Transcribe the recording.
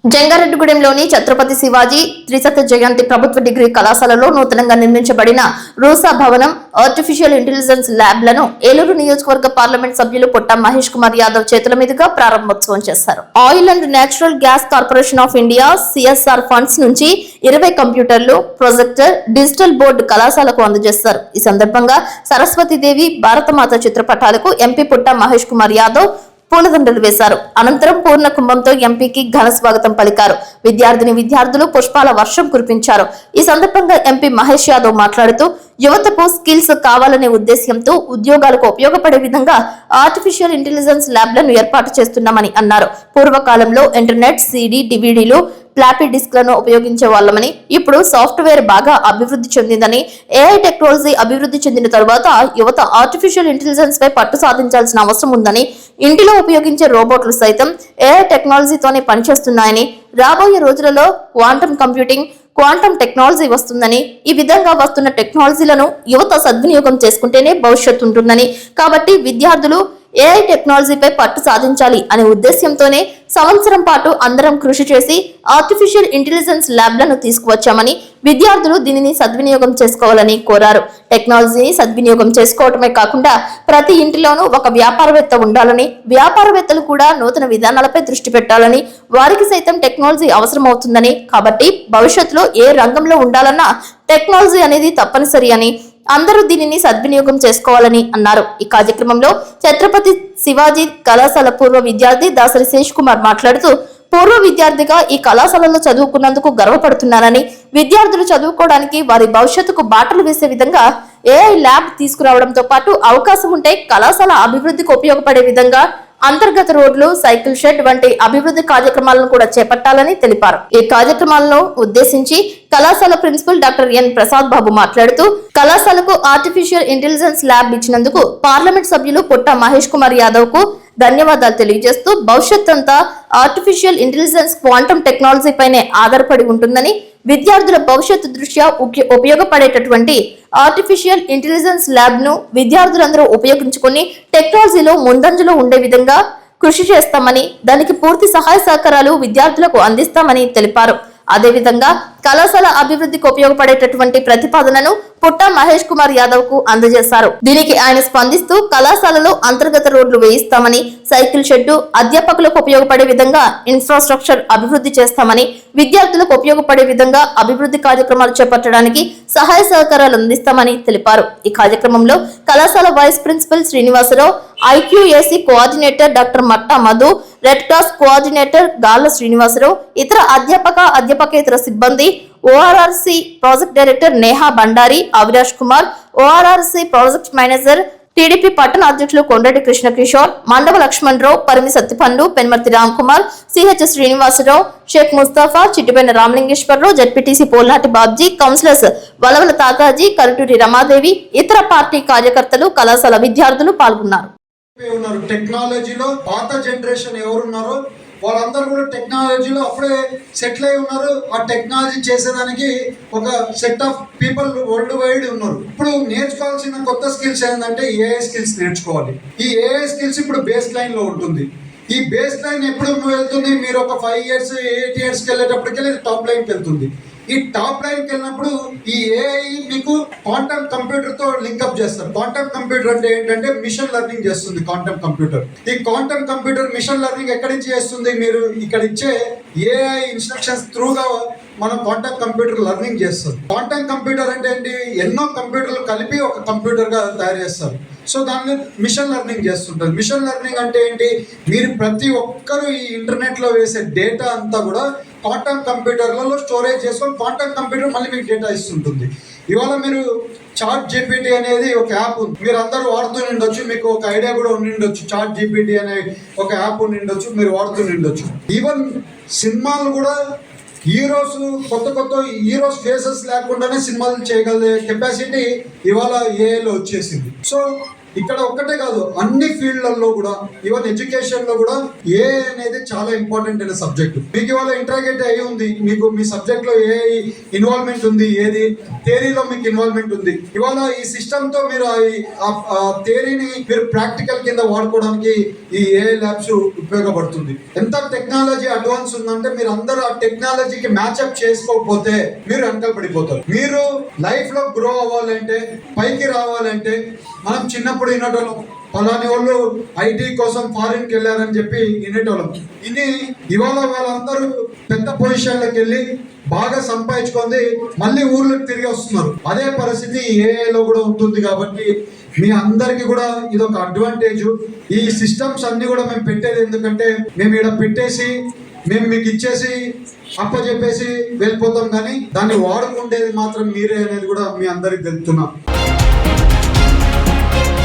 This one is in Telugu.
జంగారెడ్డిగూడెంలోని ఛత్రపతి శివాజీ త్రిశత జయంతి ప్రభుత్వ డిగ్రీ కళాశాలలో నూతనంగా నిర్మించబడిన రూసా భవనం, ఆర్టిఫిషియల్ ఇంటెలిజెన్స్ ల్యాబ్లను ఏలూరు నియోజకవర్గ పార్లమెంట్ సభ్యులు పొట్ట మహేష్ కుమార్ యాదవ్ చేతుల మీదుగా ప్రారంభోత్సవం చేశారు. Oil and natural gas corporation of India CSR funds నుంచి 20 కంప్యూటర్లు, ప్రొజెక్టర్, డిజిటల్ బోర్డు కళాశాలకు అందజేస్తారు. ఈ సందర్భంగా సరస్వతీదేవి, భారతమాత చిత్రపటాలకు ఎంపీ పొట్ట మహేష్ కుమార్ యాదవ్ పూలదండలు వేశారు. అనంతరం పూర్ణ కుంభంతో ఎంపీకి ఘన స్వాగతం పలికారు. విద్యార్థులు పుష్పాల వర్షం కురిపించారు. ఈ సందర్భంగా ఎంపీ మహేష్ యాదవ్ మాట్లాడుతూ యువతకు స్కిల్స్ కావాలనే ఉద్దేశ్యంతో ఉద్యోగాలకు ఉపయోగపడే విధంగా ఆర్టిఫిషియల్ ఇంటెలిజెన్స్ ల్యాబ్లను ఏర్పాటు చేస్తున్నామని అన్నారు. పూర్వకాలంలో ఇంటర్నెట్, సిడి, డివిడీలు, ఫ్లాపీ డిస్క్లను ఉపయోగించే వాళ్ళమని, ఇప్పుడు సాఫ్ట్వేర్ బాగా అభివృద్ధి చెందిందని, ఏఐ టెక్నాలజీ అభివృద్ధి చెందిన తరువాత యువత ఆర్టిఫిషియల్ ఇంటెలిజెన్స్ పై పట్టు సాధించాల్సిన అవసరం ఉందని, ఇంటిలో ఉపయోగించే రోబోట్లు సైతం ఏఐ టెక్నాలజీతోనే పనిచేస్తున్నాయని, రాబోయే రోజులలో క్వాంటమ్ కంప్యూటింగ్, క్వాంటమ్ టెక్నాలజీ వస్తుందని, ఈ విధంగా వస్తున్న టెక్నాలజీలను యువత సద్వినియోగం చేసుకుంటేనే భవిష్యత్తు ఉంటుందని, కాబట్టి విద్యార్థులు ఏఐ టెక్నాలజీపై పట్టు సాధించాలి అనే ఉద్దేశ్యంతోనే సంవత్సరం పాటు అందరం కృషి చేసి ఆర్టిఫిషియల్ ఇంటెలిజెన్స్ ల్యాబ్లను తీసుకువచ్చామని, విద్యార్థులు దీనిని సద్వినియోగం చేసుకోవాలని కోరారు. టెక్నాలజీని సద్వినియోగం చేసుకోవటమే కాకుండా ప్రతి ఇంటిలోనూ ఒక వ్యాపారవేత్త ఉండాలని, వ్యాపారవేత్తలు కూడా నూతన విధానాలపై దృష్టి పెట్టాలని, వారికి సైతం టెక్నాలజీ అవసరం అవుతుందని, కాబట్టి భవిష్యత్తులో ఏ రంగంలో ఉండాలన్నా టెక్నాలజీ అనేది తప్పనిసరి అని, అందరూ దీనిని సద్వినియోగం చేసుకోవాలని అన్నారు. ఈ కార్యక్రమంలో ఛత్రపతి శివాజీ కళాశాల పూర్వ విద్యార్థి దాసరి శేష్ కుమార్ మాట్లాడుతూ, పూర్వ విద్యార్థిగా ఈ కళాశాలలో చదువుకున్నందుకు గర్వపడుతున్నానని, విద్యార్థులు చదువుకోవడానికి వారి భవిష్యత్తుకు బాటలు వేసే విధంగా ఏఐ ల్యాబ్ తీసుకురావడంతో పాటు అవకాశం ఉంటే కళాశాల అభివృద్ధికి ఉపయోగపడే విధంగా అంతర్గత రోడ్లు, సైకిల్ షెడ్ వంటి అభివృద్ధి కార్యక్రమాలను కూడా చేపట్టాలని తెలిపారు. ఈ కార్యక్రమాలను ఉద్దేశించి కళాశాల principal doctor N Prasad Babu మాట్లాడుతూ, కళాశాలకు ఆర్టిఫిషియల్ ఇంటెలిజెన్స్ ల్యాబ్ ఇచ్చినందుకు పార్లమెంట్ సభ్యులు పొట్ట మహేష్ కుమార్ యాదవ్ కు ధన్యవాదాలు తెలియజేస్తూ, భవిష్యత్ అంతా ఆర్టిఫిషియల్ ఇంటెలిజెన్స్, క్వాంటమ్ టెక్నాలజీ పైనే ఆధారపడి ఉంటుందని, విద్యార్థుల భవిష్యత్తు దృష్ట్యా ఉపయోగపడేటటువంటి ఆర్టిఫిషియల్ ఇంటెలిజెన్స్ ల్యాబ్ ను విద్యార్థులందరూ ఉపయోగించుకుని టెక్నాలజీలో ముందంజలో ఉండే విధంగా కృషి చేస్తామని, దానికి పూర్తి సహాయ సహకారాలు విద్యార్థులకు అందిస్తామని తెలిపారు. అదేవిధంగా కళాశాల అభివృద్ధికి ఉపయోగపడేటటువంటి ప్రతిపాదనను పుట్ట మహేష్ కుమార్ యాదవ్ కు అందజేశారు. దీనికి ఆయన స్పందిస్తూ, కళాశాలలో అంతర్గత రోడ్లు వేయిస్తామని, సైకిల్ షెడ్డు, అధ్యాపకులకు ఉపయోగపడే విధంగా ఇన్ఫ్రాస్ట్రక్చర్ అభివృద్ధి చేస్తామని, విద్యార్థులకు ఉపయోగపడే విధంగా అభివృద్ధి కార్యక్రమాలు చేపట్టడానికి సహాయ సహకారాలు అందిస్తామని తెలిపారు. ఈ కార్యక్రమంలో కళాశాల vice principal Srinivasarao, IQAC coordinator doctor Matta Madhu, red cross coordinator Galla Srinivasarao, ఇతర అధ్యాపకేతర సిబ్బంది, ORRC project director Neha Bandari, Avinash Kumar, ORRC project manager, TDP పట్టణ అధ్యక్షులు Kondati Krishna Kishore, Mandava Lakshman Rao, Parimi Satyapandu, Penmarthi Ram Kumar, CH Srinivasarao, Sheikh Mustafa, Chittipaina Ramalingeswararao, ZPTC Polnati Babji, councillors Valavala Tataji, Karuturi Ramadevi, ఇతర పార్టీ కార్యకర్తలు, కళాశాల విద్యార్థులు పాల్గొన్నారు. టెక్నాలజీలో పాత జనరేషన్ ఎవరున్నారో వాళ్ళందరూ కూడా టెక్నాలజీలో అప్పుడే సెటిల్ అయి ఉన్నారు. ఆ టెక్నాలజీ చేసేదానికి ఒక set of people world wide ఉన్నారు. ఇప్పుడు నేర్చుకోవాల్సిన కొత్త స్కిల్స్ ఏంటంటే ఏఐ స్కిల్స్ నేర్చుకోవాలి. ఈ ఏఐ స్కిల్స్ ఇప్పుడు బేస్ లైన్ లో ఉంటుంది. ఈ బేస్ లైన్ ఎప్పుడు వెళ్తుంది? మీరు ఒక 5 years 8 yearsకి వెళ్ళేటప్పటికెళ్ళి టాప్ లైన్కి వెళ్తుంది. ఈ టాప్ లైన్కి వెళ్ళినప్పుడు ఈ ఏఐ మీకు క్వాంటమ్ కంప్యూటర్ తో లింక్అప్ చేస్తారు. క్వాంటమ్ కంప్యూటర్ అంటే ఏంటంటే మిషన్ లెర్నింగ్ చేస్తుంది. క్వాంటమ్ కంప్యూటర్, ఈ క్వాంటమ్ కంప్యూటర్ మిషన్ లెర్నింగ్ ఎక్కడి నుంచి చేస్తుంది? మీరు ఇక్కడ ఇచ్చే ఏఐ ఇన్స్ట్రక్షన్స్ త్రూగా మనం క్వాంటమ్ కంప్యూటర్ లెర్నింగ్ చేస్తుంది. క్వాంటమ్ కంప్యూటర్ అంటే ఏంటి? ఎన్నో కంప్యూటర్లు కలిపి ఒక కంప్యూటర్ గా తయారు చేస్తారు. సో దాన్ని మిషన్ లెర్నింగ్ చేస్తుంటారు. మిషన్ లెర్నింగ్ అంటే ఏంటి? మీరు ప్రతి ఒక్కరు ఈ ఇంటర్నెట్ లో వేసే డేటా అంతా కూడా క్వాంటమ్ కంప్యూటర్లలో స్టోరేజ్ చేసుకొని క్వాంటమ్ కంప్యూటర్ మళ్ళీ మీకు డేటా ఇస్తుంటుంది. ఇవాళ మీరు చాట్ జీపీటీ అనేది ఒక యాప్ ఉంది, మీరు అందరూ వాడుతూ ఉండొచ్చు. మీకు ఒక ఐడియా కూడా ఉండిండొచ్చు, చాట్ జీపీటీ అనే ఒక యాప్ ఉండిండొచ్చు, మీరు వాడుతూ ఉండొచ్చు. ఈవెన్ సినిమాలు కూడా హీరోస్, కొత్త హీరోస్ ఫేసెస్ లేకుండానే సినిమాలు చేయగలిగే కెపాసిటీ ఇవాళ ఏఐలో వచ్చేసింది. సో ఇక్కడ ఒక్కటే కాదు, అన్ని ఫీల్డ్లలో కూడా, ఈవెన్ ఎడ్యుకేషన్ లో కూడా ఏ అనేది చాలా ఇంపార్టెంట్ అయిన సబ్జెక్ట్. మీకు ఇవాళ ఇంట్రాగేట్ అయి ఉంది, మీకు మీ సబ్జెక్ట్ లో ఏ ఇన్వాల్వ్మెంట్ ఉంది, ఏది థియరీలో మీకు ఇన్వాల్వ్మెంట్ ఉంది. ఇవాళ ఈ సిస్టమ్ తో మీరు ఆ థియరీని మీరు ప్రాక్టికల్ కింద వాడుకోవడానికి ఈ ఏఐ ల్యాబ్స్ ఉపయోగపడుతుంది. ఎంత టెక్నాలజీ అడ్వాన్స్ ఉందంటే మీరు అందరూ ఆ టెక్నాలజీకి మ్యాచ్అప్ చేసుకోకపోతే మీరు వెనకాల పడిపోతారు. మీరు లైఫ్ లో గ్రో అవ్వాలంటే, పైకి రావాలంటే, మనం చిన్నప్పుడు వినేటోళ్ళం పలాని వాళ్ళు ఐటీ కోసం ఫారిన్ కి వెళ్ళారని చెప్పి వినేటోళ్ళం. ఇవాళ వాళ్ళందరూ పెద్ద పొజిషన్లకు వెళ్ళి బాగా సంపాదించుకుంది మళ్ళీ ఊర్లకు తిరిగి వస్తున్నారు. అదే పరిస్థితి ఏఐలో కూడా ఉంటుంది. కాబట్టి మీ అందరికి కూడా ఇది ఒక అడ్వాంటేజ్. ఈ సిస్టమ్స్ అన్ని కూడా మేము పెట్టేది ఎందుకంటే మేము ఇక్కడ పెట్టేసి మేము మీకు ఇచ్చేసి అప్పచెప్పేసి వెళ్ళిపోతాం, కానీ దాన్ని వాడుకుండేది మాత్రం మీరే అనేది కూడా మీ అందరికి తెలుపుతున్నాం.